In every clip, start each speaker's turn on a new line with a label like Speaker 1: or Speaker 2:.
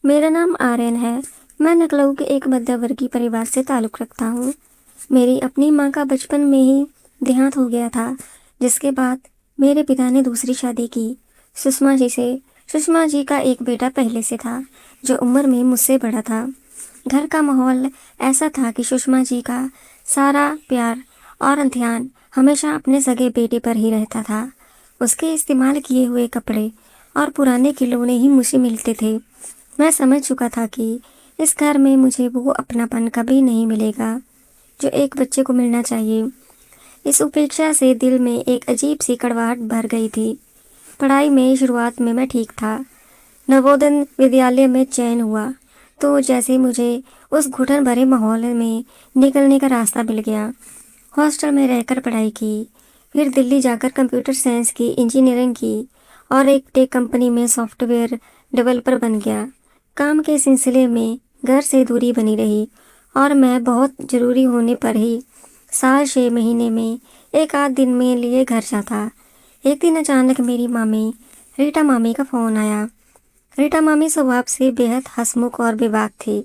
Speaker 1: मेरा नाम आर्यन है। मैं लखनऊ के एक मध्यवर्गीय परिवार से ताल्लुक़ रखता हूँ। मेरी अपनी माँ का बचपन में ही देहांत हो गया था, जिसके बाद मेरे पिता ने दूसरी शादी की, सुषमा जी से। सुषमा जी का एक बेटा पहले से था, जो उम्र में मुझसे बड़ा था। घर का माहौल ऐसा था कि सुषमा जी का सारा प्यार और ध्यान हमेशा अपने सगे बेटे पर ही रहता था। उसके इस्तेमाल किए हुए कपड़े और पुराने खिलौने ही मुझे मिलते थे। मैं समझ चुका था कि इस घर में मुझे वो अपनापन कभी नहीं मिलेगा जो एक बच्चे को मिलना चाहिए। इस उपेक्षा से दिल में एक अजीब सी कड़वाहट भर गई थी। पढ़ाई में शुरुआत में मैं ठीक था। नवोदय विद्यालय में चयन हुआ तो जैसे मुझे उस घुटन भरे माहौल में निकलने का रास्ता मिल गया। हॉस्टल में रहकर पढ़ाई की, फिर दिल्ली जाकर कंप्यूटर साइंस की इंजीनियरिंग की और एक टेक कंपनी में सॉफ्टवेयर डेवलपर बन गया। काम के सिलसिले में घर से दूरी बनी रही और मैं बहुत ज़रूरी होने पर ही साल 6 महीने में एक आध दिन में लिए घर जाता। एक दिन अचानक मेरी मामी, रीटा मामी का फ़ोन आया। रीटा मामी स्वभाव से बेहद हंसमुख और बेबाक थी।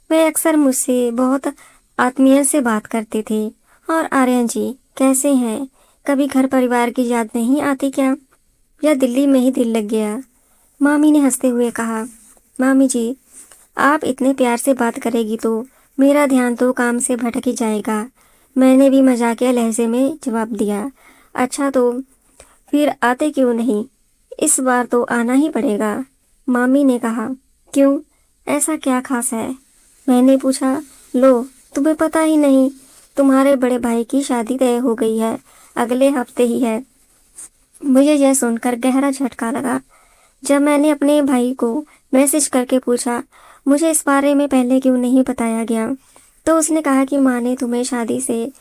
Speaker 1: वे अक्सर मुझसे बहुत आत्मीयता से बात करते थे। और आर्यन जी कैसे हैं? कभी घर परिवार की याद नहीं आती क्या? या दिल्ली में ही दिल लग गया? मामी ने हंसते हुए कहा, मामी जी, आप इतने प्यार से बात करेगी तो मेरा ध्यान तो काम से भटक ही जाएगा। मैंने भी मजाकिया लहजे में जवाब दिया। अच्छा तो फिर आते क्यों नहीं? इस बार तो आना ही पड़ेगा। मामी ने कहा, क्यों? ऐसा क्या खास है? मैंने पूछा। लो, तुम्हें पता ही नहीं, तुम्हारे बड़े भाई की शादी तय हो गई है, अगले हफ्ते ही है। मुझे यह सुनकर गहरा झटका लगा। जब मैंने अपने भाई को मैसेज करके पूछा मुझे इस बारे में पहले क्यों नहीं बताया गया, तो उसने कहा कि माँ ने तुम्हें शादी से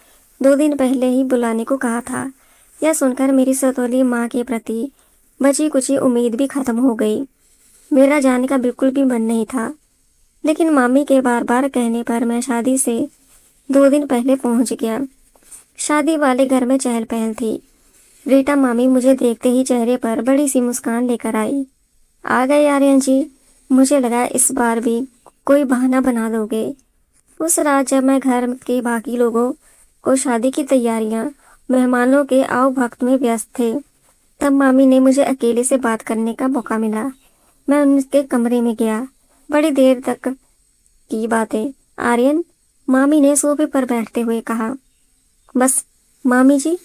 Speaker 1: 2 दिन पहले ही बुलाने को कहा था। यह सुनकर मेरी सौतेली माँ के प्रति बची कुची उम्मीद भी खत्म हो गई। मेरा जाने का बिल्कुल भी मन नहीं था, लेकिन मामी के बार बार कहने पर मैं शादी से 2 दिन पहले पहुंच गया। शादी वाले घर में चहल पहल थी। रीटा मामी मुझे देखते ही चेहरे पर बड़ी सी मुस्कान लेकर आई। आ गए आर्यन जी। मुझे लगा इस बार भी कोई बहाना बना दोगे। उस रात जब मैं घर के बाकी लोगों को शादी की तैयारियां, मेहमानों के आओ भक्त में व्यस्त थे, तब मामी ने मुझे अकेले से बात करने का मौका मिला। मैं उनके कमरे में गया। बड़ी देर तक की बातें। आर्यन, मामी ने सोफे पर बैठते हुए कहा। बस मामी जी,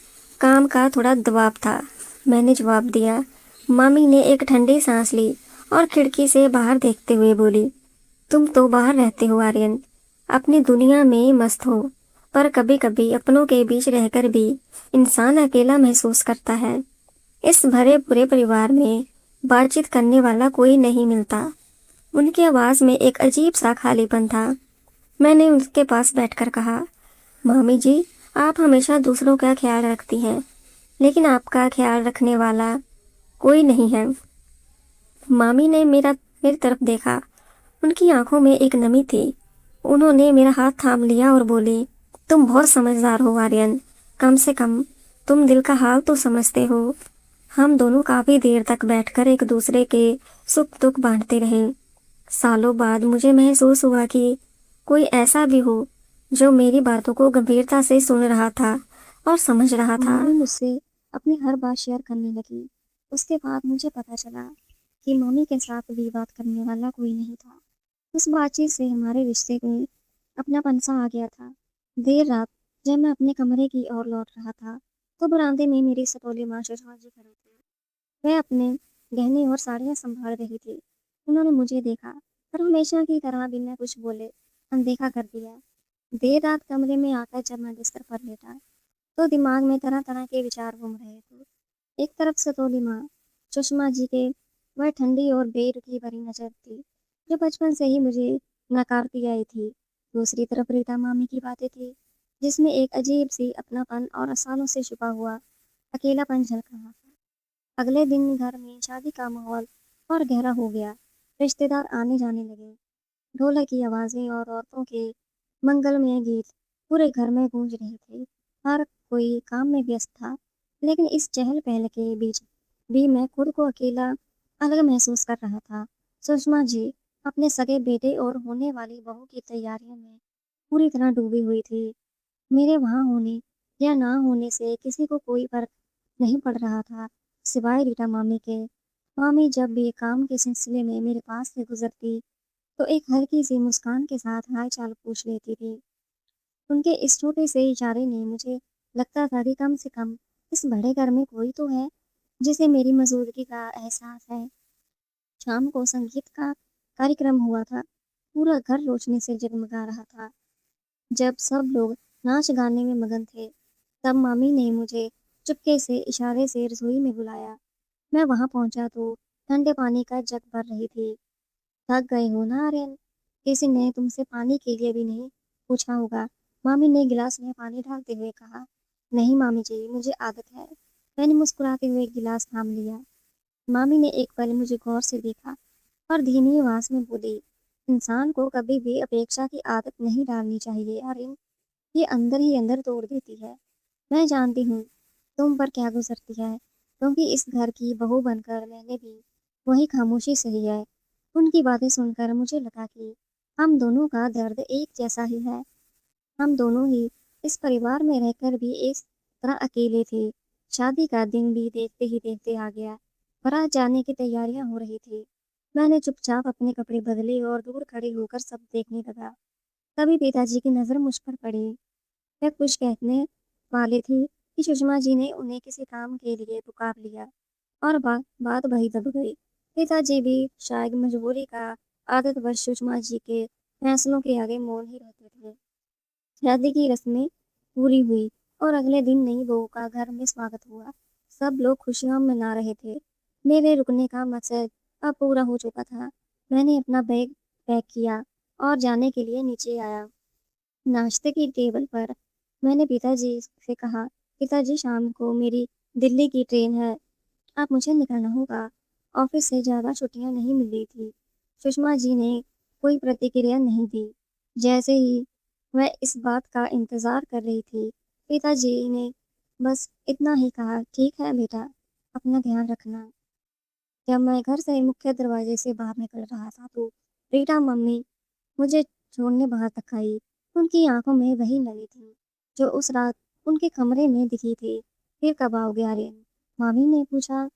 Speaker 1: काम का थोड़ा दबाव था, मैंने जवाब दिया। मामी ने एक ठंडी सांस ली और खिड़की से बाहर देखते हुए बोली, तुम तो बाहर रहते हो आर्यन, अपनी दुनिया में मस्त हो, पर कभी कभी अपनों के बीच रहकर भी इंसान अकेला महसूस करता है। इस भरे पूरे परिवार में बातचीत करने वाला कोई नहीं मिलता। उनकी आवाज में एक अजीब सा खालीपन था। मैंने उनके पास बैठकर कहा, मामी जी, आप हमेशा दूसरों का ख्याल रखती हैं, लेकिन आपका ख्याल रखने वाला कोई नहीं है। मामी ने मेरी तरफ देखा। उनकी आंखों में एक नमी थी। उन्होंने मेरा हाथ थाम लिया और बोली, तुम बहुत समझदार हो आर्यन, कम से कम तुम दिल का हाल तो समझते हो। हम दोनों काफी देर तक बैठकर एक दूसरे के सुख दुख बांटते रहे। सालों बाद मुझे महसूस हुआ कि कोई ऐसा भी हो जो मेरी बातों को गंभीरता से सुन रहा था और समझ रहा था। मामी मुझसे अपनी हर बात शेयर करने लगी। उसके बाद मुझे पता चला कि मम्मी के साथ भी बात करने वाला कोई नहीं था। उस बातचीत से हमारे रिश्ते में अपनापन सा आ गया था। देर रात जब मैं अपने कमरे की ओर लौट रहा था, तो बरामदे में मेरी सटोली माँ सुषमा जी खड़े थे। वह अपने गहने और साड़ियाँ संभाल रही थी। उन्होंने मुझे देखा, पर हमेशा की तरह बिना कुछ बोले अनदेखा कर दिया। देर रात कमरे में आकर जब मैं बिस्तर पर लेटा, तो दिमाग में तरह तरह के विचार घूम रहे थे। एक तरफ सतोली माँ सुषमा जी के वह ठंडी और बेरुखी भरी नजर थी, जो बचपन से ही मुझे नकारती आई थी। दूसरी तरफ रीता मामी की बातें थी, जिसमें एक अजीब सी अपनापन और सालों से छुपा हुआ अकेलापन झलक रहा था। अगले दिन घर में शादी का माहौल और गहरा हो गया। रिश्तेदार आने जाने लगे। ढोलक की आवाजें और औरतों के मंगलमय गीत पूरे घर में गूंज रहे थे। हर कोई काम में व्यस्त था, लेकिन इस चहल पहल के बीच भी मैं खुद को अकेला अलग महसूस कर रहा था। सुषमा जी, अपने सगे बेटे और होने वाली बहू की तैयारियों में पूरी तरह डूबी हुई थी। मेरे वहाँ होने या ना होने से किसी को कोई फर्क नहीं पड़ रहा था, सिवाय रीटा मामी के। मामी जब भी काम के सिलसिले में मेरे पास से गुजरती, तो एक हल्की सी मुस्कान के साथ हाल चाल पूछ लेती थी। उनके इस छोटे से इशारे ने मुझे लगता था कि कम से कम इस बड़े घर में कोई तो है जिसे मेरी मौजूदगी का एहसास है। शाम को संगीत का कार्यक्रम हुआ था। पूरा घर रोशनी से जगमगा रहा था। जब सब लोग नाच गाने में मगन थे, तब मामी ने मुझे चुपके से इशारे से रसोई में बुलाया। मैं वहां पहुंचा तो ठंडे पानी का जग भर रही थी। थक गए हो ना आर्यन? किसी ने तुमसे पानी के लिए भी नहीं पूछा होगा। मामी ने गिलास में पानी डालते हुए कहा। नहीं मामी जी, मुझे आदत है। मैंने मुस्कुराते हुए गिलास थाम लिया। मामी ने एक पल मुझे गौर से देखा और धीमी आवाज में बोली, इंसान को कभी भी अपेक्षा की आदत नहीं डालनी चाहिए आर्यन। ये अंदर ही अंदर तोड़ देती है। मैं जानती हूँ तुम पर क्या गुजरती है, क्योंकि इस घर की बहू बनकर मैंने भी वही खामोशी सही है। उनकी बातें सुनकर मुझे लगा कि हम दोनों का दर्द एक जैसा ही है। हम दोनों ही इस परिवार में रहकर भी इस तरह अकेले थे। शादी का दिन भी देखते ही देखते आ गया। बारात जाने की तैयारियां हो रही थी। मैंने चुपचाप अपने कपड़े बदले और दूर खड़े होकर सब देखने लगा। तभी पिताजी की नजर मुझ पर पड़ी। मैं कुछ कहने वाले थे कि सुषमा जी ने उन्हें किसी काम के लिए पुकार लिया और बात वही दब गई। पिताजी भी शायद मजबूरी का आदतवश सुषमा जी के फैसलों के आगे मौन ही रहते थे। शादी की रस्में पूरी हुई और अगले दिन नई बहू का घर में स्वागत हुआ। सब लोग खुशियां मना रहे थे। मेरे रुकने का मकसद अब पूरा हो चुका था। मैंने अपना बैग पैक किया और जाने के लिए नीचे आया। नाश्ते की टेबल पर मैंने पिताजी से कहा, पिताजी शाम को मेरी दिल्ली की ट्रेन है। अब मुझे निकलना होगा। ऑफिस से ज्यादा छुट्टियां नहीं मिल रही थी। सुषमा जी ने कोई प्रतिक्रिया नहीं दी। जैसे ही मैं इस बात का इंतजार कर रही थी, पिताजी ने बस इतना ही कहा, ठीक है बेटा, अपना ध्यान रखना। जब मैं घर से मुख्य दरवाजे से बाहर निकल रहा था तो रीटा मम्मी मुझे छोड़ने बाहर तक आई। उनकी आंखों में वही नमी थी जो उस रात उनके कमरे में दिखी थी। फिर कब आओगे आर्यन? मामी ने पूछा।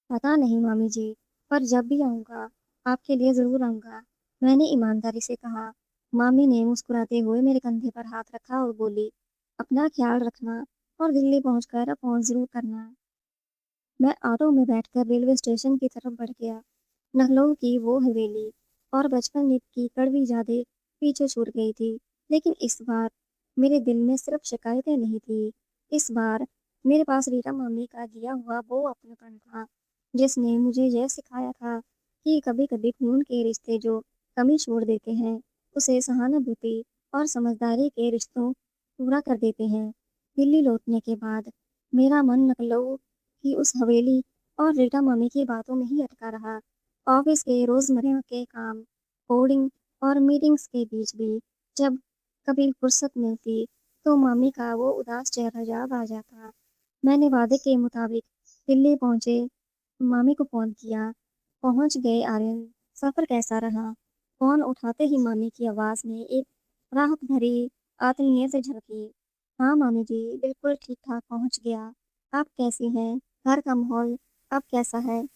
Speaker 1: पता नहीं मामी जी, पर जब भी आऊँगा, आपके लिए ज़रूर आऊँगा, मैंने ईमानदारी से कहा। मामी ने मुस्कुराते हुए मेरे कंधे पर हाथ रखा और बोली, अपना ख्याल रखना और दिल्ली पहुंचकर फ़ोन ज़रूर करना। मैं ऑटो में बैठकर रेलवे स्टेशन की तरफ बढ़ गया। लखनऊ की वो हवेली और बचपन की कड़वी यादें पीछे छूट गई थी। लेकिन इस बार मेरे दिल में सिर्फ शिकायतें नहीं थी। इस बार मेरे पास रीटा मम्मी का दिया हुआ वो अपनापन था, जिसने मुझे यह सिखाया था कि कभी-कभी खून के रिश्ते जो कमी छोड़ देते हैं, उसे सहानुभूति और समझदारी के रिश्तों पूरा कर देते हैं। दिल्ली लौटने के बाद मेरा मन लखनऊ की उस हवेली और रीटा मम्मी की बातों में ही अटका रहा। ऑफिस के रोजमर्रा के काम, कोडिंग और मीटिंग्स के बीच भी जब कभी फुर्सत मिलती, तो मम्मी का वो उदास चेहरा याद आ जाता। मैंने वादे के मुताबिक दिल्ली पहुंचे, मामी को फोन किया। पहुंच गए आर्यन, सफर कैसा रहा? फोन उठाते ही मामी की आवाज में एक राहत भरी आत्मीयत से झलकी। हाँ मामी जी, बिल्कुल ठीक ठाक पहुंच गया। आप कैसी हैं? घर का माहौल अब कैसा है?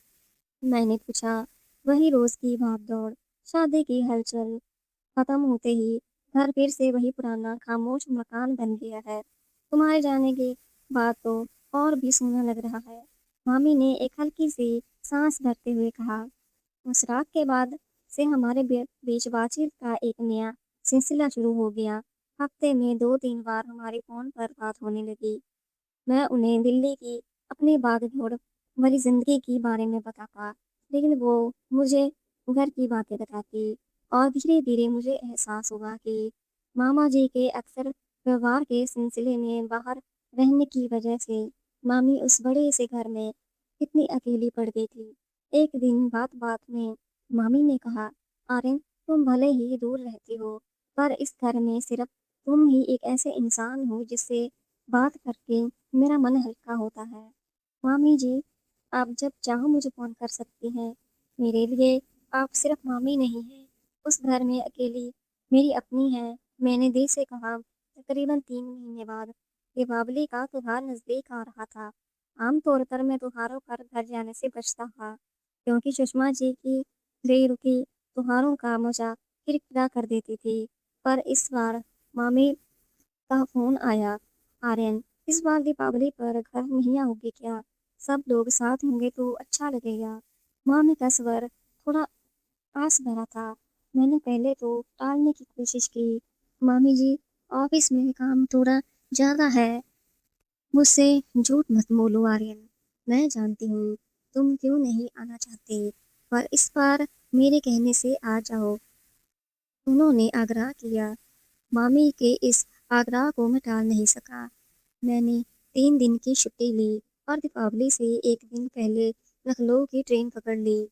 Speaker 1: मैंने पूछा। वही रोज की भाग दौड़, शादी की हलचल खत्म होते ही घर फिर से वही पुराना खामोश मकान बन गया है। तुम्हारे जाने के बाद तो और भी सोना लग रहा है। मामी ने एक हल्की सी सांस भरते हुए कहा। उस रात के बाद से हमारे बीच बातचीत का एक नया सिलसिला शुरू हो गया। हफ्ते में 2-3 बार हमारे फोन पर बात होने लगी। मैं उन्हें दिल्ली की अपनी भाग-दौड़ भरी जिंदगी के बारे में बताता, लेकिन वो मुझे घर की बातें बताती और धीरे-धीरे मुझे एहसास हुआ कि मामा जी के अक्सर व्यवहार के सिलसिले में बाहर रहने की वजह से मामी उस बड़े से घर में कितनी अकेली पड़ गई थी। एक दिन बात-बात में मामी ने कहा, आर्यन, तुम भले ही दूर रहती हो, पर इस घर में सिर्फ तुम ही एक ऐसे इंसान हो जिससे बात करके मेरा मन हल्का होता है। मामी जी, आप जब चाहो मुझे फ़ोन कर सकती हैं। मेरे लिए आप सिर्फ मामी नहीं हैं, उस घर में अकेली मेरी अपनी है। मैंने दिल से कहा। तकरीबन 3 महीने बाद दीपावली का त्योहार नजदीक आ रहा था। आमतौर पर मैं त्योहारों पर घर जाने से बचता था, क्योंकि सुषमा जी की बेरुखी त्योहारों का मजा किरकिरा कर देती थी। पर इस बार मामी का फोन आया। आर्यन, इस बार दीपावली पर घर नहीं आओगे क्या? सब लोग साथ होंगे तो अच्छा लगेगा। मामी का स्वर थोड़ा आस भरा था। मैंने पहले तो टालने की कोशिश की। मामी जी, ऑफिस में काम थोड़ा ज्यादा है। मुझसे झूठ मत बोलो आर्यन। मैं जानती हूँ तुम क्यों नहीं आना चाहते, पर इस बार मेरे कहने से आ जाओ। उन्होंने आग्रह किया। मामी के इस आग्रह को मैं टाल नहीं सका। मैंने 3 दिन की छुट्टी ली और दीपावली से एक दिन पहले लखनऊ की ट्रेन पकड़ ली।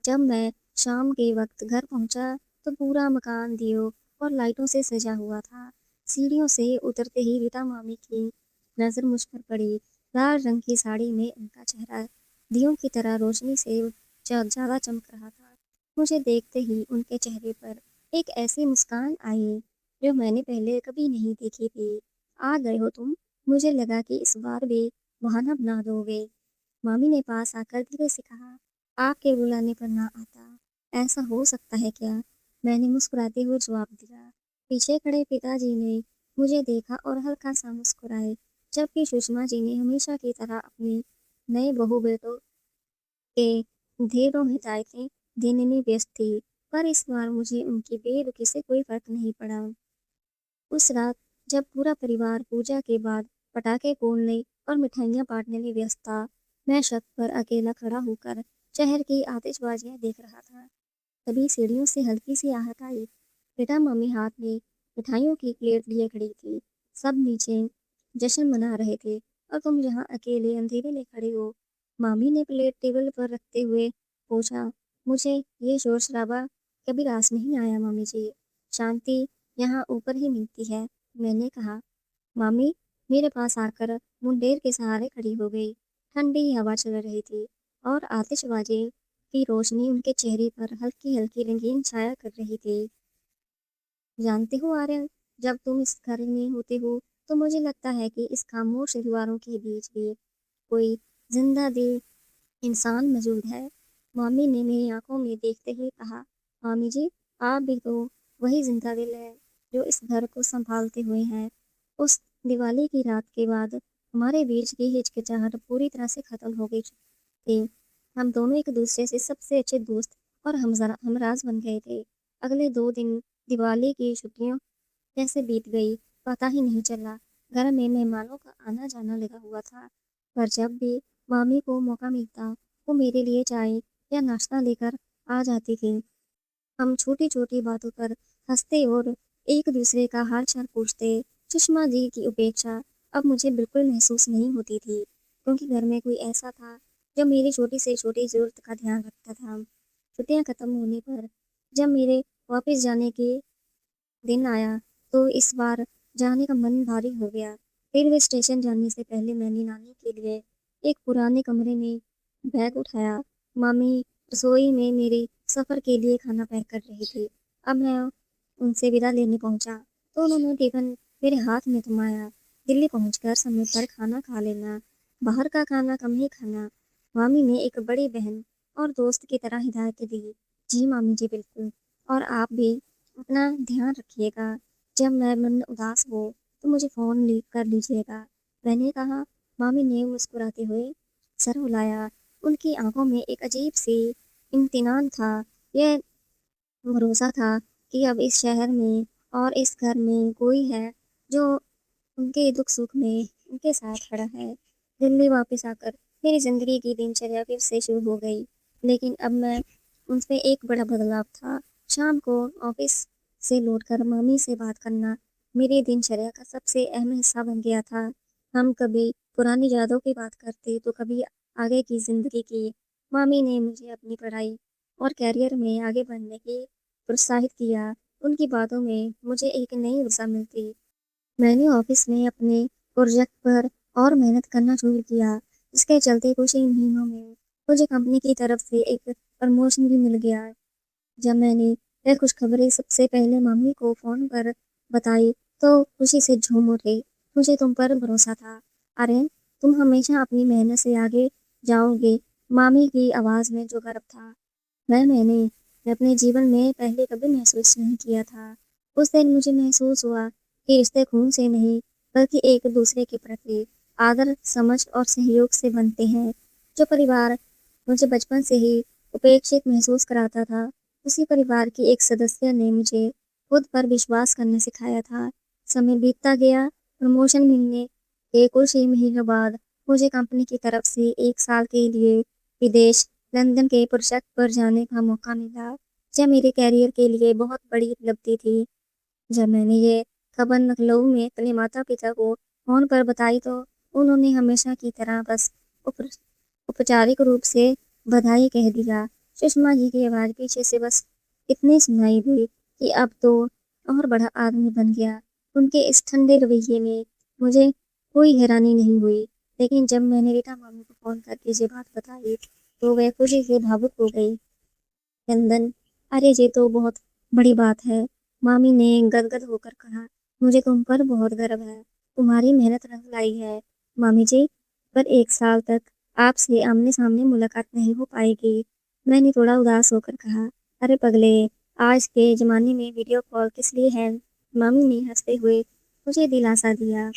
Speaker 1: जब मैं शाम के वक्त घर पहुंचा तो पूरा मकान दियों और लाइटों से सजा हुआ था। सीढ़ियों से उतरते ही रीता मामी की नजर मुझ पर पड़ी। लाल रंग की साड़ी में उनका चेहरा दियों की तरह रोशनी से ज्यादा चमक रहा था। मुझे देखते ही उनके चेहरे पर एक ऐसी मुस्कान आई जो मैंने पहले कभी नहीं देखी थी। आ गए हो तुम? मुझे लगा कि इस बार भी बहाना बना दोगे। मामी ने पास आकर धीरे से कहा, आपके बुलाने पर ना आता, ऐसा हो सकता है क्या? मैंने मुस्कुराते हुए जवाब दिया। पीछे खड़े पिताजी ने मुझे देखा और हल्का सा मुस्कुराए, जबकि सुषमा जी ने हमेशा की तरह अपने नए बहू बेटों के ढेरों हिदायतें देने में व्यस्त थी। पर इस बार मुझे उनकी बेरुखी से कोई फर्क नहीं पड़ा। उस रात जब पूरा परिवार पूजा के बाद पटाखे फोड़ने और मिठाइयाँ बांटने में व्यस्त था, मैं छत पर अकेला खड़ा होकर शहर की आतिशबाजियां देख रहा था। तभी सीढ़ियों से हल्की सी आहट आई। बेटा, मम्मी हाथ में मिठाइयों की प्लेट लिए खड़ी थी। सब नीचे जश्न मना रहे थे और तुम यहाँ अकेले अंधेरे में खड़े हो। मामी ने प्लेट टेबल पर रखते हुए पूछा। मुझे ये शोर शराबा कभी रास नहीं आया मामी जी। शांति यहाँ ऊपर ही मिलती है, मैंने कहा। मामी मेरे पास आकर मुंडेर के सहारे खड़ी हो गई। ठंडी हवा चल रही थी और आतिशबाजी की रोशनी उनके चेहरे पर हल्की हल्की रंगीन छाया कर रही थी। जानते हो आर्यन, जब तुम इस घर में होते हो तो मुझे लगता है कि इस खामोश दीवारों के बीच भी कोई जिंदा दिल इंसान मौजूद है। मामी ने मेरी आंखों में देखते हुए कहा, मामी जी, आप भी तो वही जिंदा दिल है जो इस घर को संभालते हुए हैं। उस दिवाली की रात के बाद हमारे बीच की हिचकिचाहट पूरी तरह से खत्म हो गई थी। हम दोनों एक दूसरे से सबसे अच्छे दोस्त और हमराज बन गए थे। अगले 2 दिन दिवाली की छुट्टियों कैसे बीत गई पता ही नहीं चला। घर में मेहमानों का आना जाना लगा हुआ था, पर जब भी मामी को मौका मिलता वो मेरे लिए चाय या नाश्ता लेकर आ जाती थी। हम छोटी छोटी बातों पर हंसते और एक दूसरे का हाल चाल पूछते। सुषमा जी की उपेक्षा अब मुझे बिल्कुल महसूस नहीं होती थी, क्योंकि घर में कोई ऐसा था जो मेरी छोटी से छोटी जरूरत का ध्यान रखता था। छुट्टियां खत्म होने पर जब मेरे वापस जाने के दिन आया तो इस बार जाने का मन भारी हो गया। रेलवे स्टेशन जाने से पहले मैंने नानी के लिए एक पुराने कमरे में बैग उठाया। मामी रसोई में मेरे सफर के लिए खाना पैक कर रही थी। अब मैं उनसे विदा लेने पहुंचा तो उन्होंने टिफिन मेरे हाथ में थमाया। दिल्ली पहुंचकर समय पर खाना खा लेना, बाहर का खाना कम ही खाना। मामी ने एक बड़ी बहन और दोस्त की तरह हिदायतें दी। जी मामी जी, बिल्कुल। और आप भी अपना ध्यान रखिएगा। जब मैं मन उदास हो तो मुझे फोन कर लीजिएगा, मैंने कहा। मामी ने मुस्कुराते हुए सर हिलाया। उनकी आंखों में एक अजीब सी इम्तिनान था। यह भरोसा था कि अब इस शहर में और इस घर में कोई है जो उनके दुख सुख में उनके साथ खड़ा है। दिल्ली वापस आकर मेरी जिंदगी की दिनचर्या फिर से शुरू हो गई, लेकिन अब मैं उनपे एक बड़ा बदलाव था। शाम को ऑफिस से लौटकर मम्मी से बात करना मेरी दिनचर्या का सबसे अहम हिस्सा बन गया था। हम कभी पुरानी यादों की बात करते तो कभी आगे की जिंदगी की। मामी ने मुझे अपनी पढ़ाई और कैरियर में आगे बढ़ने की प्रोत्साहित किया। उनकी बातों में मुझे एक नई ऊर्जा मिलती। मैंने ऑफिस में अपने प्रोजेक्ट पर और मेहनत करना शुरू किया, जिसके चलते कुछ ही महीनों में मुझे कंपनी की तरफ से एक प्रमोशन भी मिल गया। जब मैंने वह खुशखबरी सबसे पहले मम्मी को फोन पर बताई तो खुशी से झूम उठी। मुझे तुम पर भरोसा था आर्यन, तुम हमेशा अपनी मेहनत से आगे जाओगे। मामी की आवाज में जो गर्व था वह मैंने अपने जीवन में पहले कभी महसूस नहीं किया था। उस दिन मुझे महसूस हुआ कि रिश्ते खून से नहीं बल्कि एक दूसरे के प्रति आदर, समझ और सहयोग से बनते हैं। जो परिवार मुझे बचपन से ही उपेक्षित महसूस कराता था, उसी परिवार की एक सदस्य ने मुझे खुद पर विश्वास करना सिखाया था। समय बीतता गया, प्रमोशन मिलने के कुछ ही महीनों बाद मुझे कंपनी की तरफ से 1 साल के लिए विदेश लंदन के प्रोजेक्ट पर जाने का मौका मिला, जो मेरे कैरियर के लिए बहुत बड़ी उपलब्धि थी। जब मैंने ये खबर लखनऊ में अपने माता पिता को फोन पर बताई तो उन्होंने हमेशा की तरह बस उप, औपचारिक रूप से बधाई कह दिया। सुषमा जी की आवाज पीछे से बस इतनी सुनाई दी कि अब तो और बड़ा आदमी बन गया। उनके इस ठंडे रवैये में मुझे कोई हैरानी नहीं हुई, लेकिन जब मैंने रीटा मामी को फोन करके ये बात बताई तो वह खुशी से भावुक हो गई। चंदन, अरे ये तो बहुत बड़ी बात है, मामी ने गदगद होकर कहा। मुझे तुम पर बहुत गर्व है, तुम्हारी मेहनत रंग लाई है मामी जी। पर 1 साल तक आपसे आमने सामने मुलाकात नहीं हो पाएगी। मैंने थोड़ा उदास होकर कहा, अरे पगले, आज के जमाने में वीडियो कॉल किस लिए है। मामी ने हंसते हुए मुझे दिलासा दिया,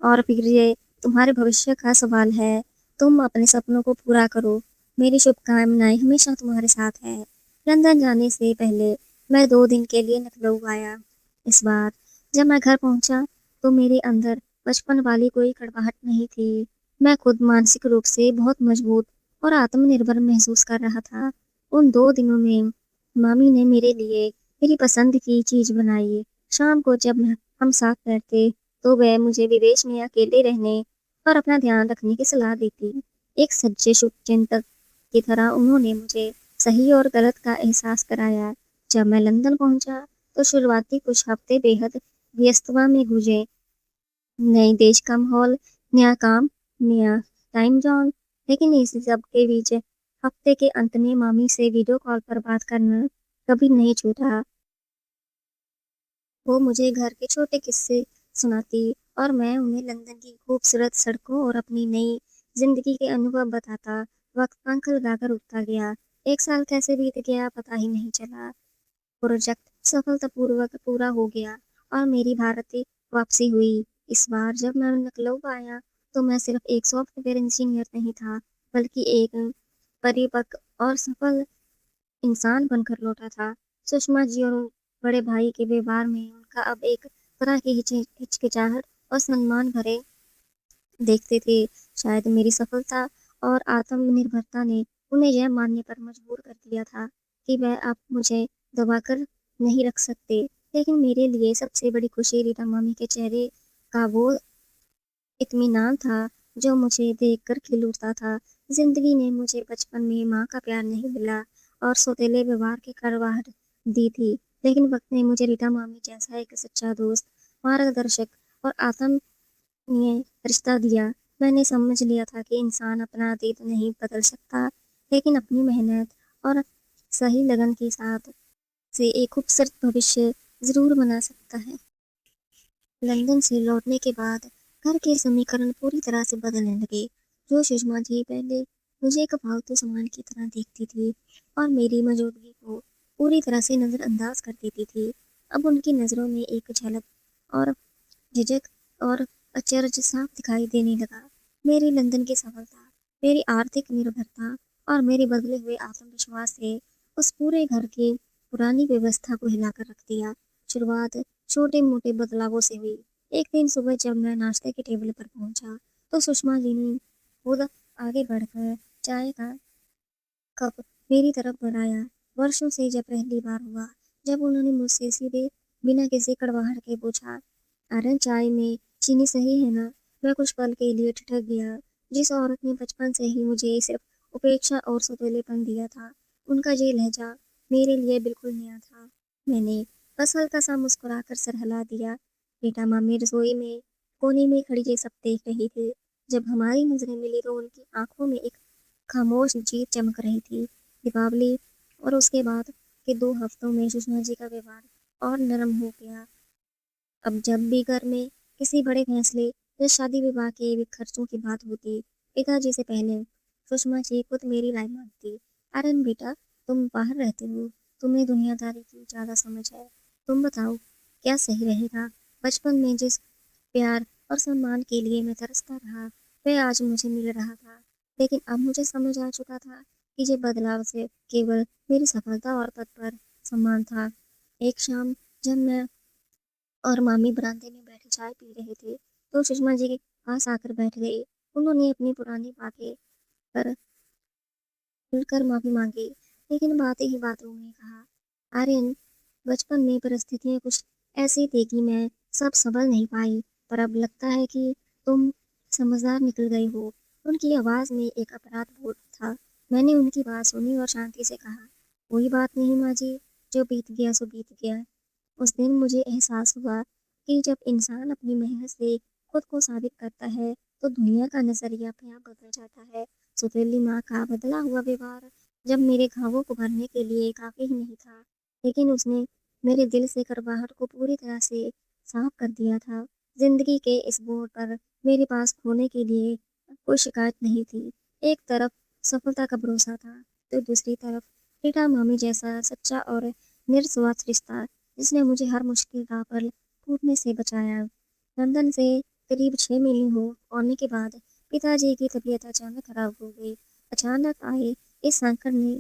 Speaker 1: और फिर ये तुम्हारे भविष्य का सवाल है। तुम अपने सपनों को पूरा करो, मेरी शुभकामनाएं हमेशा तुम्हारे साथ है। लंदन जाने से पहले मैं 2 दिन के लिए लखनऊ आया। इस बार जब मैं घर पहुंचा तो मेरे अंदर बचपन वाली कोई कड़वाहट नहीं थी। मैं खुद मानसिक रूप से बहुत मजबूत और आत्मनिर्भर महसूस कर रहा था। उन 2 दिनों में मामी ने मेरे लिए मेरी पसंद की चीज बनाई। शाम को जब हम साथ बैठते तो वह मुझे विदेश में अकेले रहने और अपना ध्यान रखने की सलाह देती। एक सच्चे शुभचिंतक की तरह उन्होंने मुझे सही और गलत का एहसास कराया। जब मैं लंदन पहुंचा तो शुरुआती कुछ हफ्ते बेहद व्यस्तता में गुजरे। नए देश का माहौल, नया काम, नया टाइम जोन, लेकिन इस सब के बीच हफ्ते के अंत में मामी से वीडियो कॉल पर बात करना कभी नहीं छूटा। वो मुझे घर के छोटे किस्से सुनाती और मैं उन्हें लंदन की खूबसूरत सड़कों और अपनी नई जिंदगी के अनुभव बताता। वक्त पंख लगाकर उठता गया। 1 साल कैसे बीत गया पता ही नहीं चला। प्रोजेक्ट सफलतापूर्वक पूरा हो गया और मेरी भारत वापसी हुई। इस बार जब मैं लखनऊ आया तो मैं सिर्फ एक सॉफ्टवेयर इंजीनियर नहीं था, बल्कि एक परिपक्व और सफल इंसान बनकर लौटा था। सुषमा जी और बड़े भाई के व्यवहार में उनका अब एक तरह की हिचकिचाहट और सम्मान भरे देखते थे। शायद मेरी सफलता और आत्मनिर्भरता ने उन्हें यह मानने पर मजबूर कर दिया था कि वह अब मुझे दबाकर नहीं रख सकते। लेकिन मेरे लिए सबसे बड़ी खुशी रीटा मामी के चेहरे का वो इत्मीनान था जो मुझे देखकर खिल उठता था। जिंदगी ने मुझे बचपन में माँ का प्यार नहीं मिला और सौतेले व्यवहार की कड़वाहट दी थी, लेकिन वक्त ने मुझे रीटा मामी जैसा एक सच्चा दोस्त, मार्गदर्शक और आत्मीय रिश्ता दिया। मैंने समझ लिया था कि इंसान अपना अतीत नहीं बदल सकता, लेकिन अपनी मेहनत और सही लगन के साथ से एक खूबसूरत भविष्य जरूर बना सकता है। लंदन से लौटने के बाद घर के समीकरण पूरी तरह से बदलने लगे। जो सुषमा जी पहले मुझे एक फालतू सामान की तरह देखती थी और मेरी मौजूदगी को पूरी तरह से नजरअंदाज कर देती थी, अब उनकी नजरों में एक झलक और झिझक और अचरज साफ दिखाई देने लगा। मेरी लंदन की सफलता, मेरी आर्थिक निर्भरता और मेरे बदले हुए आत्मविश्वास से उस पूरे घर की पुरानी व्यवस्था को हिलाकर रख दिया। शुरुआत छोटे मोटे बदलावों से हुई। एक दिन सुबह जब मैं नाश्ते की टेबल पर पहुंचा तो सुषमा जी ने खुद आगे बढ़कर चाय का कप मेरी तरफ बढ़ाया। वर्षों से जब पहली बार हुआ जब उन्होंने मुझसे सीधे बिना किसी कड़वाहट के पूछा, आर्यन चाय में चीनी सही है ना। मैं कुछ पल के लिए ठिठक गया। जिस औरत ने बचपन से ही मुझे सिर्फ उपेक्षा और सौतेलेपन दिया था, उनका ये लहजा मेरे लिए बिल्कुल नया था। मैंने बस हल्का सा मुस्कुराकर सर हिला दिया। बेटा मामी रसोई में कोने में खड़ी ये सब देख रही थी। जब हमारी नजरें मिली तो उनकी आंखों में एक खामोश जीत चमक रही थी। दीपावली और उसके बाद कि 2 हफ्तों में सुषमा जी का व्यवहार और नरम हो गया। अब जब भी घर में किसी बड़े फैसले या शादी विवाह के खर्चों की बात होती, पिताजी से पहले सुषमा जी खुद मेरी राय मांगती। आर्यन बेटा, तुम बाहर रहते हो, तुम्हें दुनियादारी की ज्यादा समझ है। तुम बताओ क्या सही रहेगा। बचपन में जिस प्यार और सम्मान के लिए मैं तरसता रहा, वह आज मुझे मिल रहा था। लेकिन अब मुझे समझ आ चुका था कि ये बदलाव से केवल मेरी सफलता और पद पर सम्मान था। एक शाम जब मैं और मामी बरामदे में बैठे चाय पी रहे थे, तो सुषमा जी के पास आकर बैठ गई। उन्होंने अपनी पुरानी बातें पर खुलकर माफी मांगी, लेकिन बातें ही बातों में कहा, आर्यन, बचपन में परिस्थितियां कुछ ऐसी थी कि मैं सब संभल नहीं पाई, पर अब लगता है कि तुम समझदार निकल गई हो। उनकी आवाज में एक अपराध बोध था। मैंने उनकी बात सुनी और शांति से कहा, कोई बात नहीं माँ जी, जो बीत गया सो बीत गया। उस दिन मुझे एहसास हुआ कि जब इंसान अपनी मेहनत से खुद को साबित करता है, तो दुनिया का नजरिया अपने आप बदल जाता है। सुतीली माँ का बदला हुआ व्यवहार जब मेरे घावों को भरने के लिए काफी ही नहीं था, लेकिन उसने मेरे दिल से करवाहट को पूरी तरह से साफ कर दिया था। जिंदगी के इस बोर्ड पर मेरे पास खोने के लिए कोई शिकायत नहीं थी। एक तरफ सफलता का भरोसा था, तो दूसरी तरफ रीटा मामी जैसा सच्चा और निस्वार्थ रिश्ता, जिसने मुझे हर मुश्किल राह पर टूटने से बचाया। लंदन से करीब 6 महीने हो आने के बाद पिताजी की तबीयत अचानक खराब हो गई। अचानक आए इस संकट ने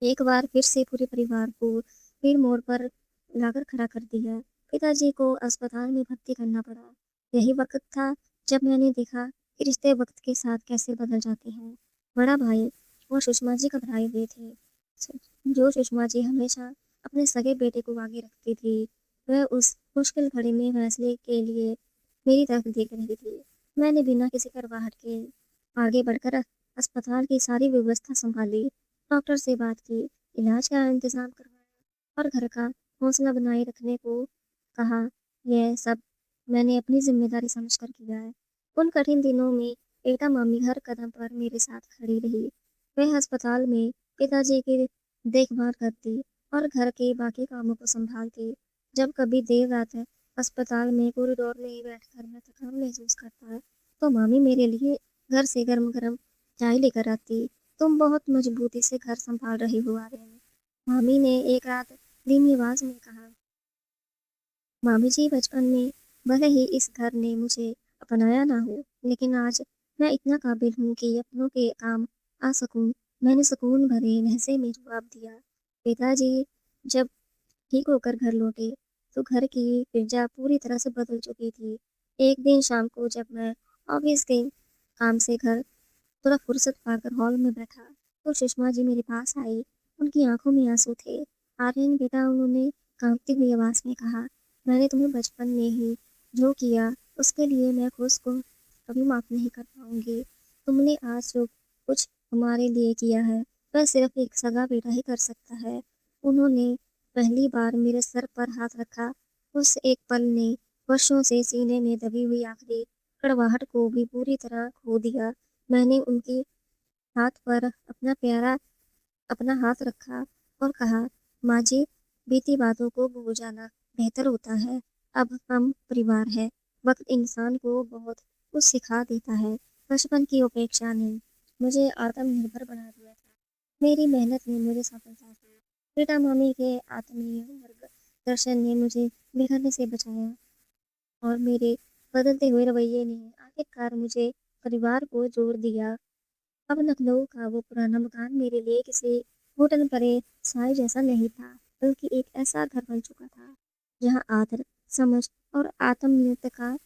Speaker 1: एक बार फिर से पूरे परिवार को भीड़ मोड़ पर लाकर खड़ा कर दिया। पिताजी को अस्पताल में भर्ती करना पड़ा। यही वक्त था जब मैंने देखा कि रिश्ते वक्त के साथ कैसे बदल जाते हैं। बड़ा भाई और सुषमा जी घबराए हुए थे। जो सुषमा जी हमेशा अपने सगे बेटे को आगे रखती थी, वह उस मुश्किल घड़ी में फैसले के लिए मेरी तरफ देख रही थी। मैंने बिना किसी करवाहट के आगे बढ़कर अस्पताल की सारी व्यवस्था संभाली, डॉक्टर से बात की, इलाज का इंतजाम करवाया और घर का हौसला बनाए रखने को कहा। यह सब मैंने अपनी जिम्मेदारी समझकर किया है। उन कठिन दिनों में बेटा मामी हर कदम पर मेरे साथ खड़ी रही। वह अस्पताल में पिताजी की देखभाल करती और घर के बाकी कामों को संभालती। जब कभी देर रात अस्पताल में कॉरिडोर में बैठकर मैं थकान महसूस करता, तो मामी मेरे लिए घर से गर्म गर्म चाय लेकर आती। तुम बहुत मजबूती से घर संभाल रही हो आर्यन, मामी ने एक रात धीमी आवाज में कहा। मामी जी, बचपन में भले ही इस घर ने मुझे अपनाया ना हो, लेकिन आज मैं इतना काबिल हूँ कि अपनों के काम आ सकूं। मैंने सुकून भरे लहजे में जवाब दिया। पिताजी जब ठीक होकर घर लौटे, तो घर की फिजा पूरी तरह से बदल चुकी थी। एक दिन शाम को जब मैं ऑफिस के काम से घर थोड़ा फुर्सत पाकर हॉल में बैठा, तो सुषमा जी मेरे पास आई। उनकी आंखों में आंसू थे। आर्यन बेटा, उन्होंने कांपती हुई आवाज में कहा, मैंने तुम्हें बचपन में ही जो किया, उसके लिए मैं खुद को कभी माफ नहीं कर पाऊंगी। तुमने आज जो कुछ हमारे लिए किया है, वह सिर्फ एक सगा बेटा ही कर सकता है। उन्होंने पहली बार मेरे सर पर हाथ रखा। उस एक पल ने वर्षों से सीने में दबी हुई आखिरी कड़वाहट को भी पूरी तरह खो दिया। मैंने उनके हाथ पर अपना हाथ रखा और कहा, माँ जी, बीती बातों को भूल जाना बेहतर होता है। अब हम परिवार है। वक्त इंसान को बहुत कुछ सिखा देता है। बचपन की उपेक्षा ने मुझे आत्मनिर्भर बना दिया था। मेरी मेहनत ने मुझे सफलता दी। बेटा मामी के आत्मीय मार्गदर्शन ने मुझे बिखरने से बचाया और मेरे बदलते हुए रवैये ने आखिरकार मुझे परिवार को जोड़ दिया। अब लखनऊ का वो पुराना मकान मेरे लिए किसी होटल परे साए जैसा नहीं था, बल्कि एक ऐसा घर बन चुका था जहाँ आदर, समझ और आत्मीयता का